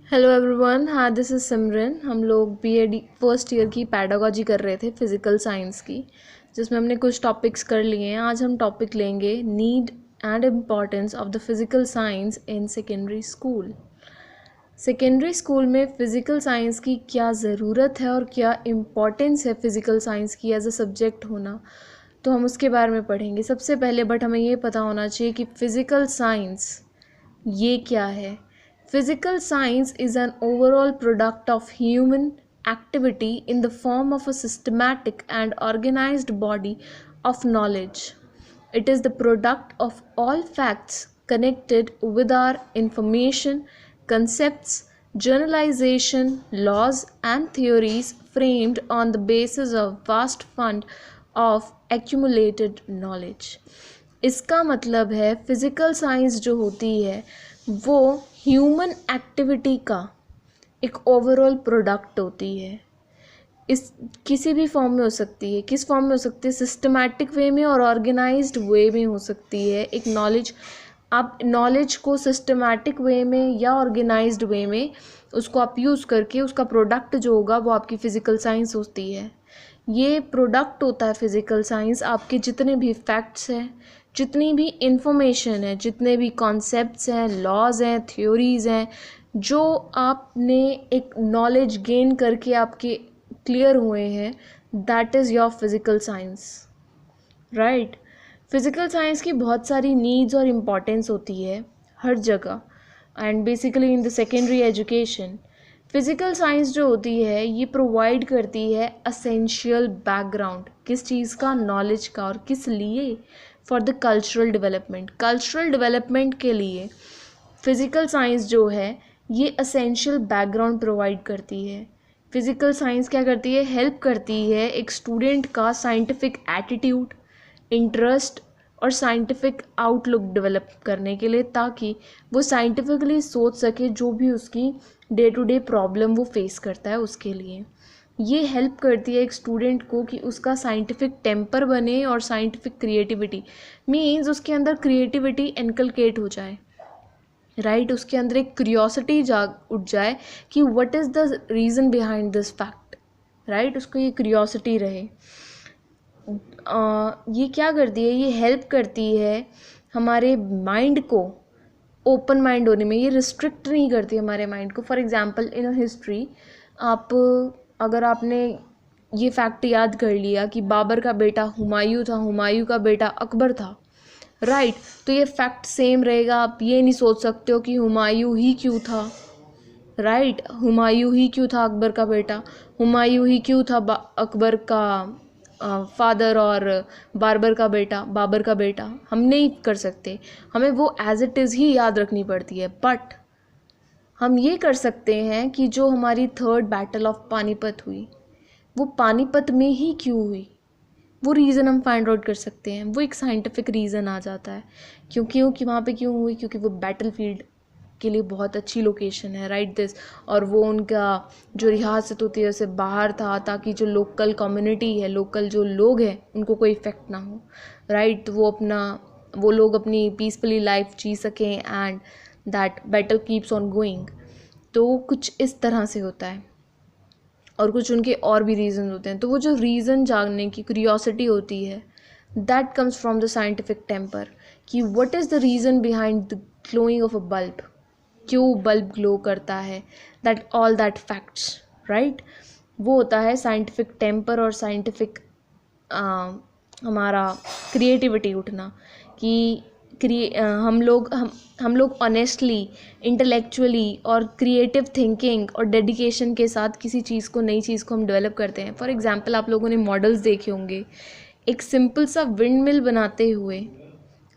Hello everyone. हाँ, this is सिमरन। हम लोग बीएड फर्स्ट ईयर की पैडागॉजी कर रहे थे फिज़िकल साइंस की, जिसमें हमने कुछ टॉपिक्स कर लिए हैं। आज हम टॉपिक लेंगे need and importance of the physical science in secondary school. Secondary school में फ़िज़िकल साइंस की क्या ज़रूरत है और क्या इम्पॉर्टेंस है फ़िज़िकल साइंस की एज अ सब्जेक्ट होना, तो हम उसके बारे में पढ़ेंगे। सबसे पहले हमें ये पता होना चाहिए कि फ़िज़िकल साइंस ये क्या है। Physical science is an overall product of human activity in the form of a systematic and organized body of knowledge. It is the product of all facts connected with our information, concepts, generalization, laws, and theories framed on the basis of vast fund of accumulated knowledge. इसका मतलब है physical science जो होती है वो human activity का एक overall product होती है। इस किसी भी फॉर्म में हो सकती है। किस फॉर्म में हो सकती है? सिस्टमैटिक वे में और ऑर्गेनाइज्ड वे में हो सकती है। एक नॉलेज, आप नॉलेज को सिस्टमैटिक वे में या ऑर्गेनाइज्ड वे में उसको आप यूज़ करके उसका प्रोडक्ट जो होगा वो आपकी फ़िज़िकल साइंस होती है। ये प्रोडक्ट होता है फ़िज़िकल साइंस। आपके जितने भी फैक्ट्स हैं, जितनी भी इंफॉर्मेशन है, जितने भी कॉन्सेप्ट्स हैं, लॉज हैं, थ्योरीज़ हैं, जो आपने एक नॉलेज गेन करके आपके क्लियर हुए हैं, that is your physical science, right. Physical science की बहुत सारी नीड्स और इम्पॉर्टेंस होती है हर जगह, and basically in the secondary education physical science जो होती है ये प्रोवाइड करती है असेंशियल बैकग्राउंड। किस चीज़ का? नॉलेज का। और किस लिए? For the cultural development. Cultural development के लिए फ़िज़िकल साइंस जो है ये असेंशियल बैकग्राउंड प्रोवाइड करती है। फ़िज़िकल साइंस क्या करती है? हेल्प करती है एक स्टूडेंट का साइंटिफिक एटीट्यूड, इंटरेस्ट और साइंटिफिक आउटलुक डेवलप करने के लिए, ताकि वो साइंटिफिकली सोच सके जो भी उसकी डे टू डे प्रॉब्लम वो फेस करता है उसके लिए। ये हेल्प करती है एक स्टूडेंट को कि उसका साइंटिफिक टेम्पर बने और साइंटिफिक क्रिएटिविटी मीन्स उसके अंदर क्रिएटिविटी इनकलकेट हो जाए, राइट। उसके अंदर एक क्यूरियोसिटी जाग उठ जाए कि what is the reason behind this fact, right. उसको ये क्यूरियोसिटी रहे। ये क्या करती है? ये हेल्प करती है हमारे माइंड को ओपन माइंड होने में। ये रिस्ट्रिक्ट नहीं करती हमारे माइंड को। फॉर एग्जांपल इन हिस्ट्री, अगर आपने ये फैक्ट याद कर लिया कि बाबर का बेटा हुमायूं था, हुमायूं का बेटा अकबर था, राइट, तो ये फैक्ट सेम रहेगा। आप ये नहीं सोच सकते हो कि हुमायूं ही क्यों था, राइट। हुमायूं ही क्यों था अकबर का बेटा? हुमायूं ही क्यों था अकबर का फादर और बाबर का बेटा? हम नहीं कर सकते। हमें वो एज इट इज़ ही याद रखनी पड़ती है। बट हम ये कर सकते हैं कि जो हमारी थर्ड बैटल ऑफ पानीपत हुई वो पानीपत में ही क्यों हुई, वो रीज़न हम फाइंड आउट कर सकते हैं। वो एक साइंटिफिक रीज़न आ जाता है क्योंकि वहाँ पे क्यों हुई, क्योंकि वो बैटल फील्ड के लिए बहुत अच्छी लोकेशन है, राइट दिस। और वो उनका जो रियासत होती है उसे बाहर था, ताकि जो लोकल कम्युनिटी है, लोकल जो लोग हैं, उनको कोई इफ़ेक्ट ना हो, राइट। तो वो लोग अपनी पीसफुली लाइफ जी सकें and that battle keeps on going. तो कुछ इस तरह से होता है और कुछ उनके और भी रीज़न होते हैं। तो वो जो रीज़न जानने की क्यूरियोसिटी होती है, that comes from the scientific temper, कि what is the reason behind the glowing of a bulb, क्यों बल्ब ग्लो करता है, that all that facts, right. वो होता है साइंटिफिक टेम्पर और साइंटिफिक हमारा क्रिएटिविटी उठना, कि हम लोग ऑनेस्टली, इंटेलेक्चुअली और क्रिएटिव थिंकिंग और डेडिकेशन के साथ किसी चीज़ को, नई चीज़ को हम डेवलप करते हैं। फॉर एग्जांपल आप लोगों ने मॉडल्स देखे होंगे एक सिंपल सा विंड मिल बनाते हुए,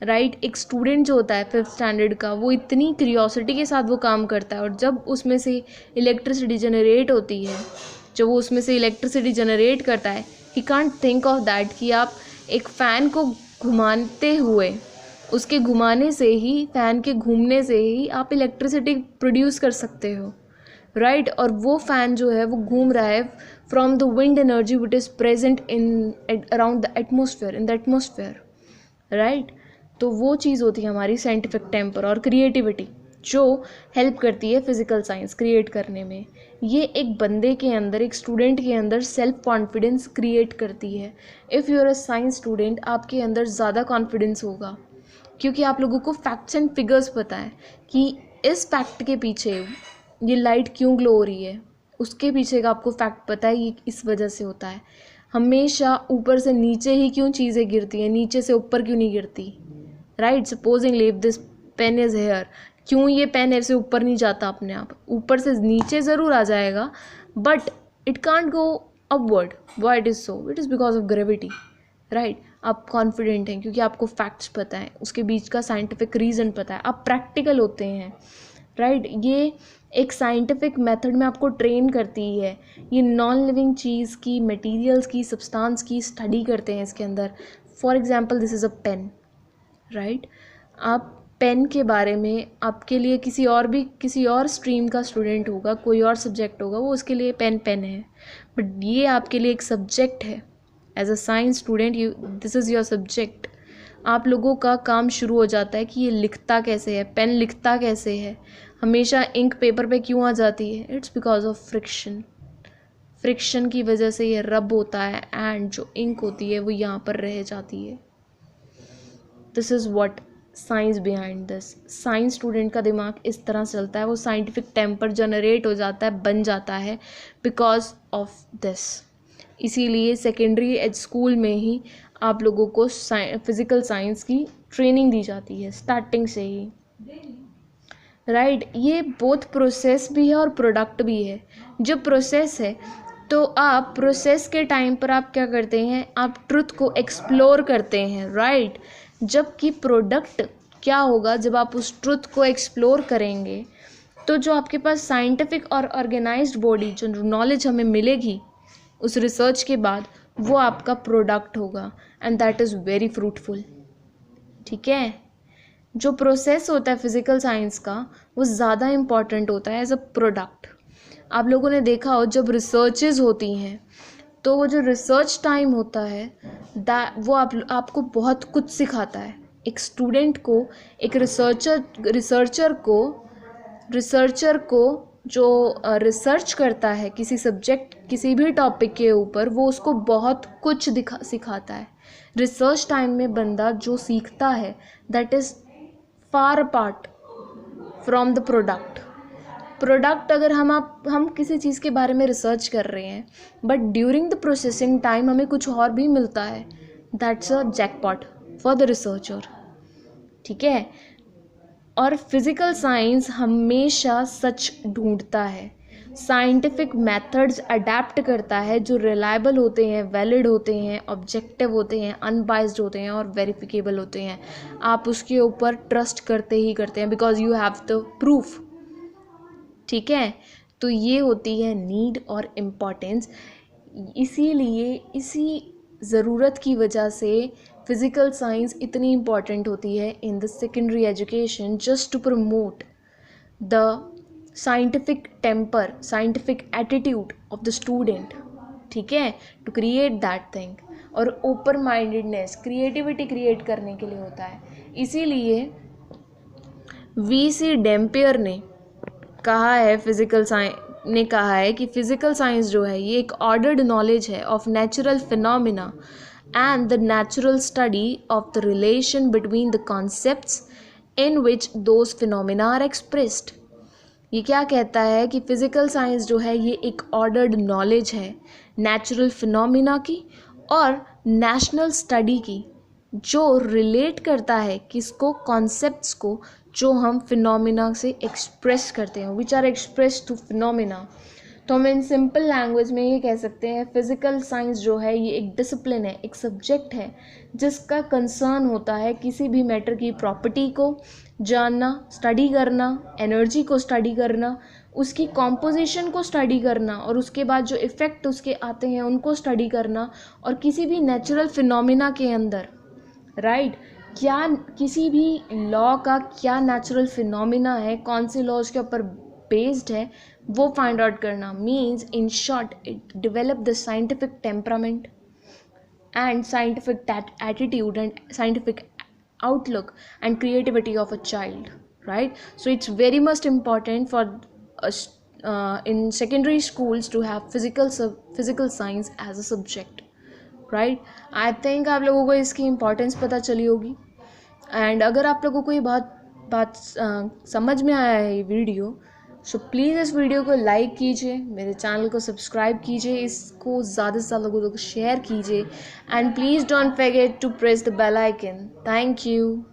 राइट। एक स्टूडेंट जो होता है 5th स्टैंडर्ड का, वो इतनी क्यूरियोसिटी के साथ वो काम करता है, और जब उसमें से इलेक्ट्रिसिटी जनरेट होती है, जब वो उसमें से इलेक्ट्रिसिटी जनरेट करता है, he can't think of that कि आप एक फ़ैन को घुमाते हुए, उसके घुमाने से ही, फ़ैन के घूमने से ही आप इलेक्ट्रिसिटी प्रोड्यूस कर सकते हो, राइट। और वो फ़ैन जो है वो घूम रहा है from the wind energy which is present in around the atmosphere, in the atmosphere, right. तो वो चीज़ होती है हमारी साइंटिफिक टेम्पर और क्रिएटिविटी। जो हेल्प करती है फिज़िकल साइंस क्रिएट करने में। ये एक बंदे के अंदर, एक स्टूडेंट के अंदर सेल्फ कॉन्फिडेंस क्रिएट करती है। If you are a science student, आपके अंदर ज़्यादा कॉन्फिडेंस होगा, क्योंकि आप लोगों को फैक्ट्स एंड फिगर्स पता है कि इस फैक्ट के पीछे ये लाइट क्यों ग्लो हो रही है, उसके पीछे का आपको फैक्ट पता है, ये इस वजह से होता है। हमेशा ऊपर से नीचे ही क्यों चीज़ें गिरती हैं, नीचे से ऊपर क्यों नहीं गिरती, right. Supposingly if this pen is here, क्यों ये पेन ऐसे ऊपर नहीं जाता अपने आप, ऊपर से नीचे ज़रूर आ जाएगा but it can't go upward. Why it is so? It is because of gravity, right. आप कॉन्फिडेंट हैं क्योंकि आपको फैक्ट्स पता है, उसके बीच का साइंटिफिक रीज़न पता है, आप प्रैक्टिकल होते हैं, राइट। ये एक साइंटिफिक मेथड में आपको ट्रेन करती है। ये नॉन लिविंग चीज़ की, मटेरियल्स की, सब्सटेंस की स्टडी करते हैं इसके अंदर। For example this is a pen, right. आप पेन के बारे में, आपके लिए किसी और स्ट्रीम का स्टूडेंट होगा, कोई और सब्जेक्ट होगा, वो उसके लिए पेन है, बट ये आपके लिए एक सब्जेक्ट है। As a science student this is your subject. आप लोगों का काम शुरू हो जाता है कि ये लिखता कैसे है, पेन लिखता कैसे है, हमेशा इंक पेपर पे क्यों आ जाती है। इट्स बिकॉज ऑफ फ्रिक्शन की वजह से ये रब होता है एंड जो इंक होती है वो यहाँ पर रह जाती है। This is what science behind this. Science student का दिमाग इस तरह से चलता है, वो साइंटिफिक टेम्पर जनरेट हो जाता है, बन जाता है बिकॉज ऑफ दिस। इसीलिए सेकेंडरी एज स्कूल में ही आप लोगों को फिज़िकल साइंस की ट्रेनिंग दी जाती है स्टार्टिंग से ही, राइट। ये बोथ प्रोसेस भी है और प्रोडक्ट भी है। जो प्रोसेस है, तो आप प्रोसेस के टाइम पर आप क्या करते हैं, आप ट्रुथ को एक्सप्लोर करते हैं, राइट। जबकि प्रोडक्ट क्या होगा, जब आप उस ट्रुथ को एक्सप्लोर करेंगे तो जो आपके पास साइंटिफिक और ऑर्गेनाइज्ड बॉडी, जो नॉलेज हमें मिलेगी उस रिसर्च के बाद, वो आपका प्रोडक्ट होगा and that is very fruitful, ठीक है। जो प्रोसेस होता है फिज़िकल साइंस का, वो ज़्यादा इम्पॉर्टेंट होता है एज अ प्रोडक्ट। आप लोगों ने देखा हो जब रिसर्चेज होती हैं, तो वो जो रिसर्च टाइम होता है वो आपको बहुत कुछ सिखाता है। एक स्टूडेंट को, एक रिसर्चर को जो रिसर्च करता है किसी सब्जेक्ट, किसी भी टॉपिक के ऊपर, वो उसको बहुत कुछ सिखाता है। रिसर्च टाइम में बंदा जो सीखता है that is far apart from the product. अगर हम किसी चीज़ के बारे में रिसर्च कर रहे हैं but during the processing time हमें कुछ और भी मिलता है, that's a jackpot for the researcher, ठीक है। और फिज़िकल साइंस हमेशा सच ढूंढता है, साइंटिफिक मेथड्स अडेप्ट करता है जो रिलायबल होते हैं, वैलिड होते हैं, ऑब्जेक्टिव होते हैं, अनबाइज्ड होते हैं और वेरिफिकेबल होते हैं। आप उसके ऊपर ट्रस्ट करते ही करते हैं because you have the proof, ठीक है। तो ये होती है नीड और इम्पॉर्टेंस। इसीलिए इसी ज़रूरत की वजह से फिज़िकल साइंस इतनी इम्पॉर्टेंट होती है in the secondary education, just to promote the scientific temper, scientific attitude of the student, ठीक है, टू क्रिएट दैट थिंग। और ओपन माइंडेडनेस, क्रिएटिविटी क्रिएट करने के लिए होता है। इसीलिए वी.सी. डेम्पियर ने कहा है, कि फिज़िकल साइंस जो है ये एक ऑर्डर्ड नॉलेज है of natural phenomena and the natural study of the relation between the concepts in which those phenomena are expressed. ये क्या कहता है कि फ़िज़िकल साइंस जो है ये एक ऑर्डर्ड नॉलेज है नेचुरल फिनोमिना की और नेशनल स्टडी की, जो रिलेट करता है किसको, कॉन्सेप्ट्स को, जो हम फिनोमिना से एक्सप्रेस करते हैं, which are express to phenomena. तो हम इन सिंपल लैंग्वेज में ये कह सकते हैं फिज़िकल साइंस जो है ये एक डिसिप्लिन है, एक सब्जेक्ट है जिसका कंसर्न होता है किसी भी मैटर की प्रॉपर्टी को जानना, स्टडी करना, एनर्जी को स्टडी करना, उसकी कॉम्पोजिशन को स्टडी करना और उसके बाद जो इफ़ेक्ट उसके आते हैं उनको स्टडी करना। और किसी भी नेचुरल फिनोमिना के अंदर, राइट, क्या किसी भी लॉ का क्या नेचुरल फिनोमिना है, कौन से लॉज के ऊपर बेस्ड है, वो फाइंड आउट करना। Means in short it develop the scientific temperament and scientific attitude and scientific outlook and creativity of a child. right? So it's very much important for us in secondary schools to have physical science as a subject, right? I think आप लोगों को इसकी importance पता चली होगी। And अगर आप लोगों को ये बात समझ में आया है ये वीडियो, सो प्लीज़ इस वीडियो को लाइक कीजिए, मेरे चैनल को सब्सक्राइब कीजिए, इसको ज़्यादा से ज़्यादा लोगों को शेयर कीजिए, and please don't forget to press the bell icon. Thank you.